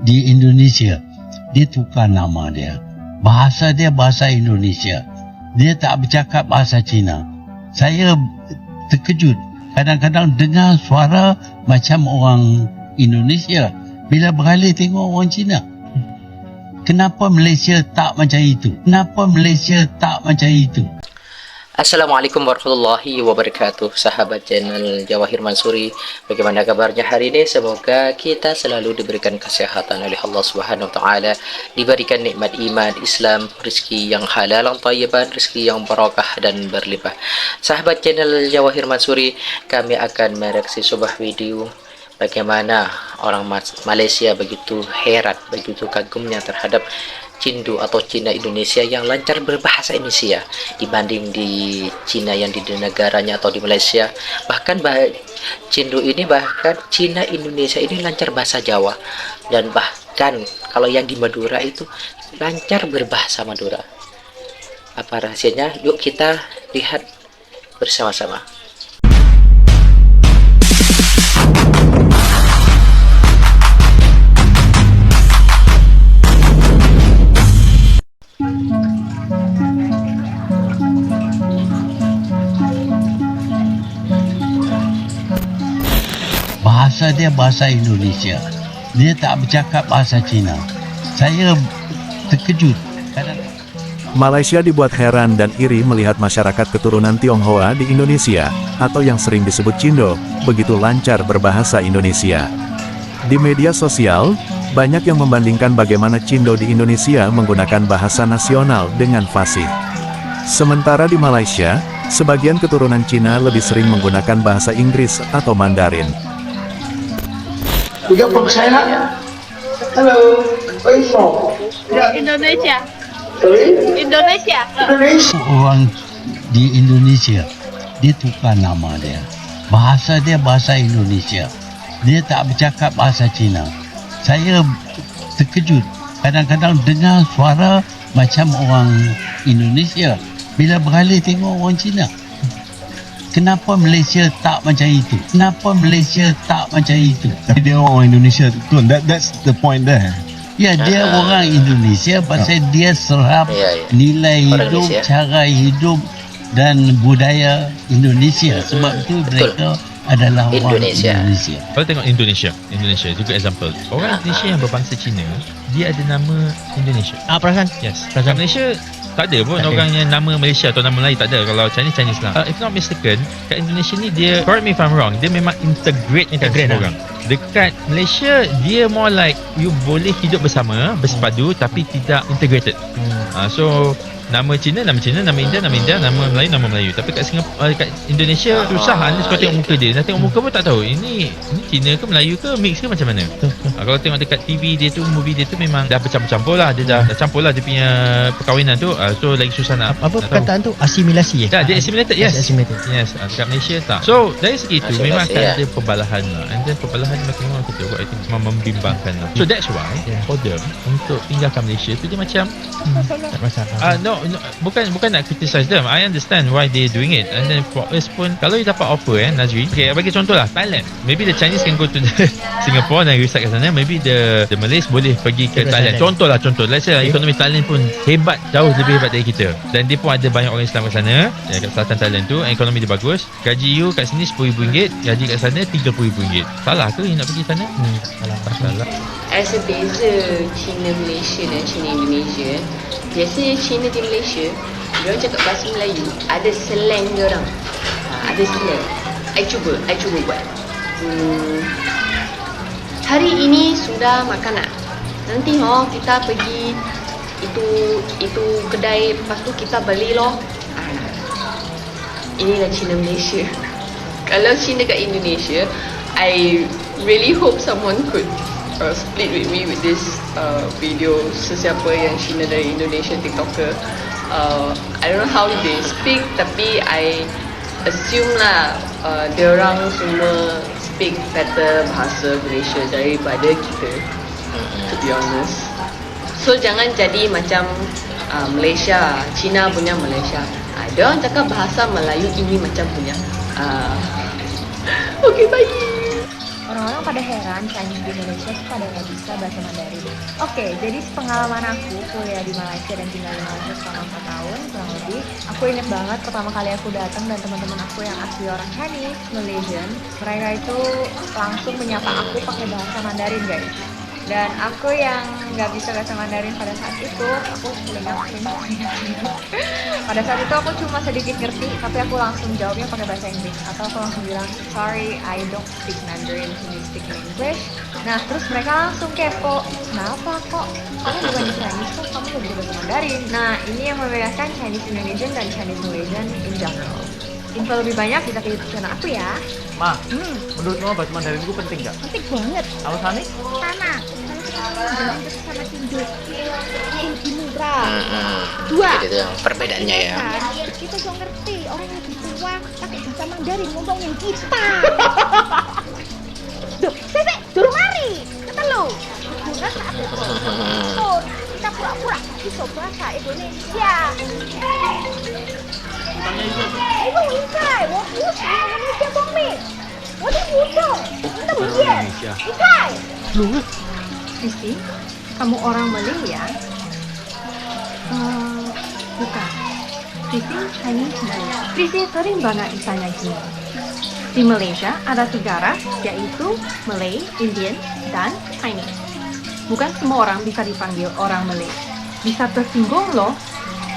di Indonesia, dia tukar nama dia. Bahasa dia bahasa Indonesia. Dia tak bercakap bahasa Cina. Saya terkejut. Kadang-kadang dengar suara macam orang Indonesia bila beralih tengok orang Cina. Kenapa Malaysia tak macam itu? Kenapa Malaysia tak macam itu? Assalamualaikum warahmatullahi wabarakatuh. Sahabat channel Jawahir Mansuri, bagaimana kabarnya hari ini? Semoga kita selalu diberikan kesehatan oleh Allah Subhanahu wa taala, diberikan nikmat iman, Islam, rezeki yang halal, yang thayyiban, rezeki yang barakah dan berlimpah. Sahabat channel Jawahir Mansuri, kami akan mereaksi sebuah video bagaimana orang Malaysia begitu heran, begitu kagumnya terhadap Cindu atau Cina Indonesia yang lancar berbahasa Indonesia dibanding di Cina yang di negaranya atau di Malaysia. Bahkan Cindu ini, bahkan Cina Indonesia ini lancar bahasa Jawa, dan bahkan kalau yang di Madura itu lancar berbahasa Madura. Apa rahasianya? Yuk kita lihat bersama-sama. Bahasa dia bahasa Indonesia. Dia tak bercakap bahasa Cina. Saya terkejut. Malaysia dibuat heran dan iri melihat masyarakat keturunan Tionghoa di Indonesia, atau yang sering disebut Cindo, begitu lancar berbahasa Indonesia. Di media sosial, banyak yang membandingkan bagaimana Cindo di Indonesia menggunakan bahasa nasional dengan fasih. Sementara di Malaysia, sebagian keturunan Cina lebih sering menggunakan bahasa Inggris atau Mandarin. You got from China? Hello, where you from? Indonesia. Sorry? Indonesia. Indonesia. Orang di Indonesia, dia tukar nama dia. Bahasa dia bahasa Indonesia. Dia tak bercakap bahasa Cina. Saya terkejut. Kadang-kadang dengar suara macam orang Indonesia bila beralih tengok orang Cina. Kenapa Malaysia tak macam itu? Kenapa Malaysia tak macam itu? Dia orang Indonesia tu. That's the point there. Ya, dia orang Indonesia pasal dia serap nilai Orang hidup, Indonesia. cara hidup dan budaya Indonesia. Sebab itu mereka adalah orang Indonesia. Indonesia. Kalau tengok Indonesia juga example. Orang Indonesia yang berbangsa Cina, dia ada nama Indonesia. Perasan? Yes. Kat Malaysia tak ada pun orang yang nama Malaysia atau nama Melayu, tak ada. Kalau Chinese lah. If not mistaken, kat Indonesia ni dia, correct me if I'm wrong, dia memang integrate semua orang. Dekat Malaysia, dia more like you boleh hidup bersama, bersepadu tapi tidak integrated. So nama Cina, nama India, nama Melayu. Tapi kat Singapura, kat Indonesia susah anda suka tengok muka dia. Nak tengok muka pun tak tahu ini Cina ke Melayu ke, mix ke macam mana. Kalau tengok dekat TV dia tu, movie dia tu memang dah bercampur-campur lah. Dia dah campur lah dia punya perkahwinan tu. So lagi susah nak Perkataan tu asimilasi dia assimilated, yes. Assimilated. Yes, dekat Malaysia tak. So dari segi itu memang akan ya. ada pembalahan lah. And then pembalahan makin orang kita buat, I think memang membimbangkan lah. So that's why for them untuk tinggalkan Malaysia tu dia macam Tak masalah. no, bukan nak criticize them. I understand why they doing it. And then for us pun, kalau you dapat offer Nazri, okay, bagi contoh lah Thailand. Maybe the Chinese can go to the Singapore dan reside kat sana. Maybe the Malays boleh pergi ke Thailand. Contoh. Let's say ekonomi Thailand pun hebat, jauh lebih hebat dari kita. Dan dia pun ada banyak orang Islam kat sana, kat selatan Thailand tu. Ekonomi dia bagus. Gaji you kat sini RM10,000, gaji kat sana RM30,000. Salah ke you nak pergi sana? Tak salah. Rasa beza Cina Malaysia dan Cina Indonesia. Biasanya Cina di Malaysia, diorang cakap bahasa Melayu, ada slang diorang. Ada slang. I cuba buat. Hari ini sudah makan tak? Nanti kita pergi itu kedai, lepas tu kita beli loh. Inilah Cina Malaysia. Kalau Cina kat Indonesia, I really hope someone could split with me with this video. Sesiapa yang Cina dari Indonesia TikToker, I don't know how they speak, tapi I assume lah diorang semua speak better bahasa Malaysia daripada kita, to be honest. So jangan jadi macam Malaysia, Cina punya Malaysia. Diorang cakap bahasa Melayu ini macam punya. Okay, bye. Orang orang-orang pada heran Chinese di Indonesia tuh pada nggak bisa bahasa Mandarin. Oke, jadi pengalaman aku kuliah di Malaysia dan tinggal di Malaysia selama 4 tahun kurang lebih. Aku inget banget pertama kali aku datang dan teman-teman aku yang asli orang Chinese, Malaysian, mereka itu langsung menyapa aku pakai bahasa Mandarin guys. Dan aku yang nggak bisa bahasa Mandarin pada saat itu, aku pada saat itu aku cuma sedikit ngerti, tapi aku langsung jawabnya pakai bahasa Inggris. Atau aku langsung bilang, sorry, I don't speak Mandarin, can you speak English? Nah, terus mereka langsung kepo, kenapa kok? Kamu bukan Chinese kok, kamu gak bisa bahasa Mandarin? Nah, ini yang membedakan Chinese Indonesian dan Chinese Malaysian in general. Info lebih banyak bisa ke YouTube channel aku ya. Ma, menurut kamu bahasa Mandarin itu penting nggak? Penting banget. Alasannya? Sama. Kalau kita sama Cindut, lebih murah. Dua. Jadi itu yang perbedaannya ya. Kita juga ngerti orang yang lebih tua pakai bahasa Mandarin ngomongin kita. Duh, Sese, durung mari. Kata lo. Guna saat itu. Oh, kita pura-pura bisa bahasa Indonesia. Ibu Inkai, mau Indonesia dong, Mi. Mau dibutuh. Kita lihat. Inkai. Lu? Kristi, kamu orang Malay ya? Bukan. Kristi Chinese Malay. Kristi sering banget ditanya gini. Di Malaysia ada 3 ras, yaitu Malay, Indian, dan Chinese. Bukan semua orang bisa dipanggil orang Malay. Bisa tersinggung loh.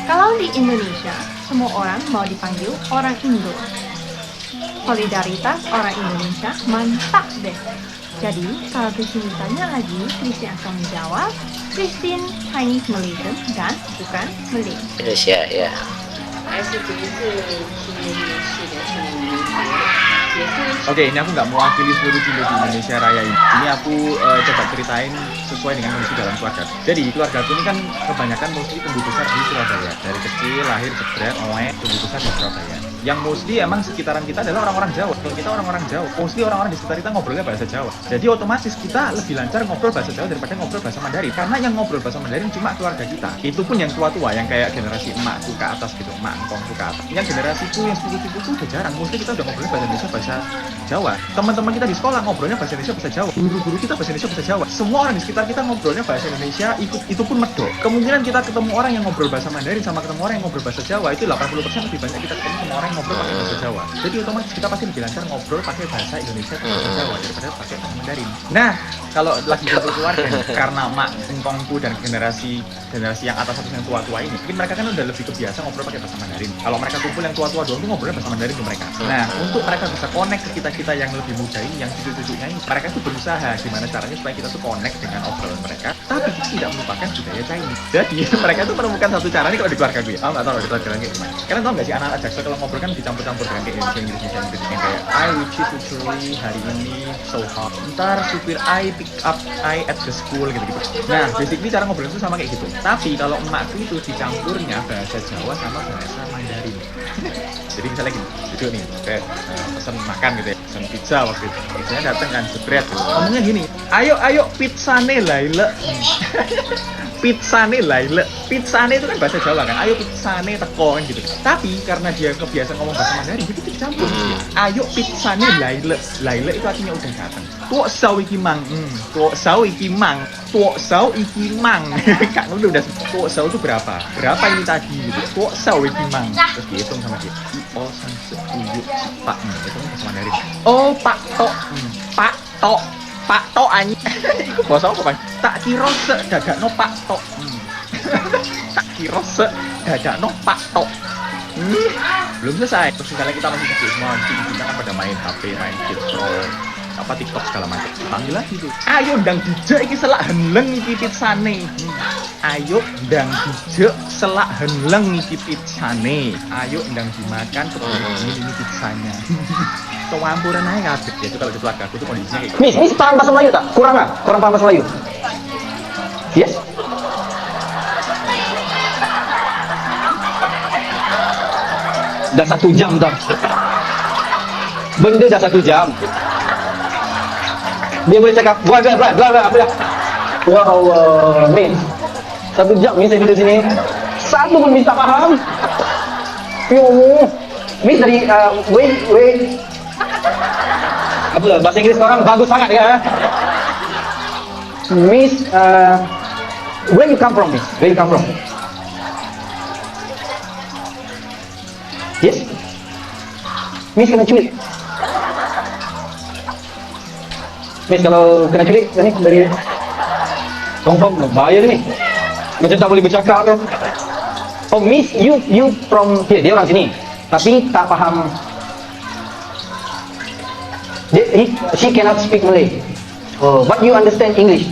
Kalau di Indonesia, semua orang mau dipanggil orang Indo. Solidaritas orang Indonesia mantap deh. Jadi, kalau Christine ditanya lagi, Christine akan menjawab Christine Chinese Malaysian dan bukan Malay. Indonesia ya. 还是不是去Indonesia的去Indonesia Oke, ini aku nggak mewakili seluruh Cindo di Indonesia Raya ini. Ini aku coba ceritain sesuai dengan kondisi dalam keluarga. Jadi keluarga aku ini kan kebanyakan mostly tumbuh besar di Surabaya. Dari kecil lahir jebret, tumbuh besar di Surabaya. Yang mostly emang sekitaran kita adalah orang-orang Jawa. Kalau kita orang-orang Jawa, mostly orang-orang di sekitar kita ngobrolnya bahasa Jawa. Jadi otomatis kita lebih lancar ngobrol bahasa Jawa daripada ngobrol bahasa Mandarin. Karena yang ngobrol bahasa Mandarin cuma keluarga kita. Itu pun yang tua-tua, yang kayak generasi emakku ke atas gitu, emak engkongku ke atas. Yang generasiku, yang sepupu-sepupu tuh udah jarang. Mostly kita udah ngobrolnya bahasa Indonesia, bahasa Jawa. Teman-teman kita di sekolah ngobrolnya bahasa Indonesia, bahasa Jawa. Guru-guru kita bahasa Indonesia, bahasa Jawa. Semua orang di sekitar kita ngobrolnya bahasa Indonesia, itu pun medok. Kemungkinan kita ketemu orang yang ngobrol bahasa Mandarin sama ketemu orang yang ngobrol bahasa Jawa itu 80% lebih banyak kita ketemu sama orang yang ngobrol pakai bahasa Jawa. Jadi otomatis kita pasti lebih lancar ngobrol pakai bahasa Indonesia atau bahasa Jawa daripada pakai bahasa Mandarin. Nah, kalau lagi kumpul keluarga karena mak engkongku dan generasi yang atas yang tua-tua ini, mungkin mereka kan udah lebih kebiasa ngobrol pakai bahasa Mandarin. Kalau mereka kumpul yang tua-tua doang tuh ngobrolnya bahasa Mandarin ke mereka. Nah, untuk mereka bisa connect ke kita yang lebih muda ini, yang cucu-cucunya ini, mereka tuh berusaha gimana caranya supaya kita tuh connect dengan obrolan mereka, tapi tidak melupakan budaya Chinese. Jadi mereka tuh menemukan satu cara nih kalau di keluarga gue. Nggak tahu di keluarga kayak gimana. Kalian tahu nggak sih anak-anak Jaksel kalau ngobrol kan dicampur-campur dengan kayak Inggris yang kayak I which is literally hari ini so hot. Ntar supir I pick up I at the school gitu-gitu. Nah, basically cara ngobrol itu sama kayak gitu. Tapi kalau emakku itu dicampurnya bahasa Jawa sama bahasa Mandarin. Jadi misalnya gini, duduk nih, kayak pesen makan gitu ya, pesen pizza waktu itu. Pizzanya dateng kan, jebret. Ngomongnya gini, ayo pizzane laile. Pizzane laile. Pizzane itu kan bahasa Jawa kan, ayo pizzane teko kan gitu. Tapi karena dia kebiasaan ngomong bahasa Mandarin, jadi dicampur. Ayo pizzane laile. Laile itu artinya udah dateng. Tuok sau iki mang, tuok sau iki mang, tuok sau iki mang. Kak lu udah tuok sau itu berapa? Berapa ini tadi gitu. Tuok sau iki mang. Terus dihitung sama dia. Oh, sanse uyuk pak. Itu kan bahasa Mandarin. Oh, Pak Tok. Pak Tok anjing. Iku bahasa apa, Bang? Tak kira sedadakno Pak Tok. Tak kira sedadakno Pak Tok. Belum selesai. Terus misalnya kita masih kecil semua, kita kan pada main HP, main scroll TikTok segala macam. Panggil lagi tuh. Ayo ndang dijek iki selak henleng iki pizzane. Ayo ndang dijek selak henleng iki pizzane. Ayo ndang dimakan ini pizzanya. Kewampuran aja kabeh. Itu kalau di keluarga aku tuh kondisinya kayak gitu. Miss paham bahasa Melayu tak? Kurang paham bahasa Melayu. Yes. Dah 1 jam dah. Benda dah 1 jam. Dia boleh cakap bla apa dah. Ya Allah, Miss. 1 jam Miss saya duduk sini. Satu pun Miss tak faham. Ya Allah. Miss dari wait. Apa bahasa Inggris orang bagus sangat ya. Miss, where you come from, Miss? Where you come from? Yes? Miss kena culik. Miss kalau kena culik, ni dari confirm bahaya ni. Macam tak boleh bercakap tu. Oh, Miss, you from here, dia orang sini. Tapi tak faham. She cannot speak Malay. Oh, but you understand English.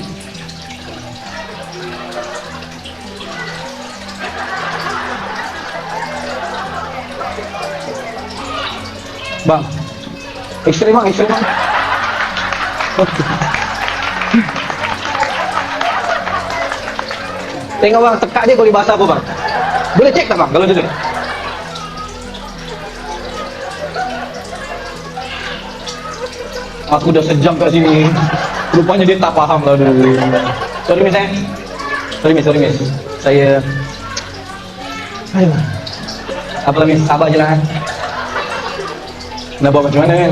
Bang, ekstrim bang, ekstrim bang. Tengok bang, tekak dia boleh bahasa apa bang? Boleh cek tak bang, kalau dulu? Aku dah sejam kat sini. Rupanya dia tak faham lah dulu. Sorry miss eh. Sorry miss. Saya... Aduh. Apalah miss, sabar je lah. Nak buat macam mana kan?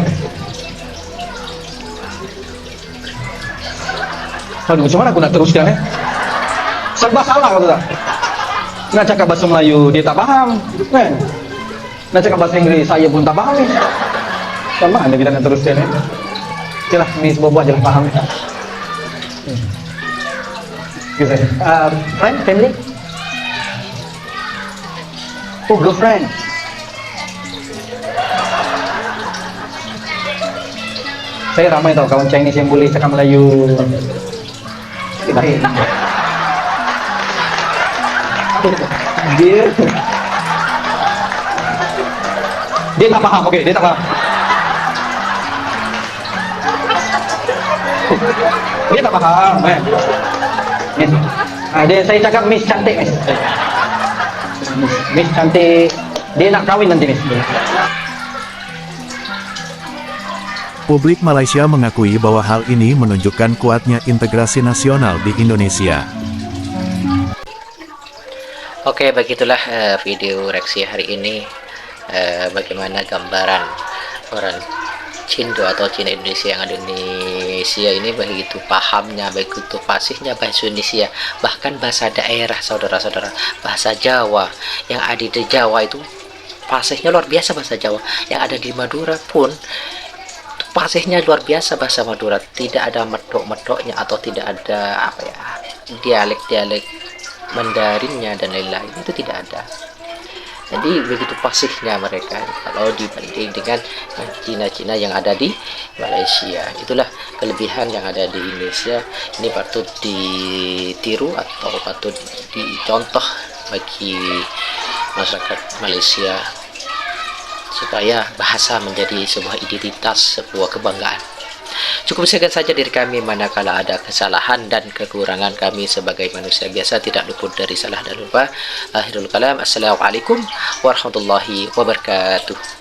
Aduh, macam mana aku nak teruskan eh? Serba salah kau tak? Nak cakap bahasa Melayu, dia tak faham kan? Nak cakap bahasa Inggeris, saya pun tak faham ni. Macam mana kita nak teruskan eh? Okay lah, ni buat je lah, faham ni. Friend, family? Oh, girlfriend. Saya ramai tau kawan Chinese yang boleh cakap Melayu. Baik. Dia tak faham, okey, dia tak faham. Dia tak faham, kan? Miss. Saya cakap Miss cantik, Miss. Miss cantik. Dia nak kahwin nanti, Miss. Publik Malaysia mengakui bahwa hal ini menunjukkan kuatnya integrasi nasional di Indonesia. Oke, begitulah video reaksi hari ini. Bagaimana gambaran orang Cindo atau Cina Indonesia yang ada di Indonesia ini begitu pahamnya, begitu fasihnya bahasa Indonesia, bahkan bahasa daerah saudara-saudara, bahasa Jawa yang ada di Jawa itu fasihnya luar biasa. Bahasa Jawa yang ada di Madura pun fasihnya luar biasa. Bahasa Madura tidak ada medok-medoknya atau tidak ada apa ya, dialek-dialek Mandarinnya dan lain-lain, itu tidak ada. Jadi begitu fasihnya mereka kalau dibanding dengan Cina-Cina yang ada di Malaysia. Itulah kelebihan yang ada di Indonesia. Ini patut ditiru atau patut dicontoh bagi masyarakat Malaysia supaya bahasa menjadi sebuah identitas, sebuah kebanggaan. Cukup sekian saja dari kami, manakala ada kesalahan dan kekurangan kami sebagai manusia biasa tidak luput dari salah dan lupa. Akhirul kalam, assalamualaikum warahmatullahi wabarakatuh.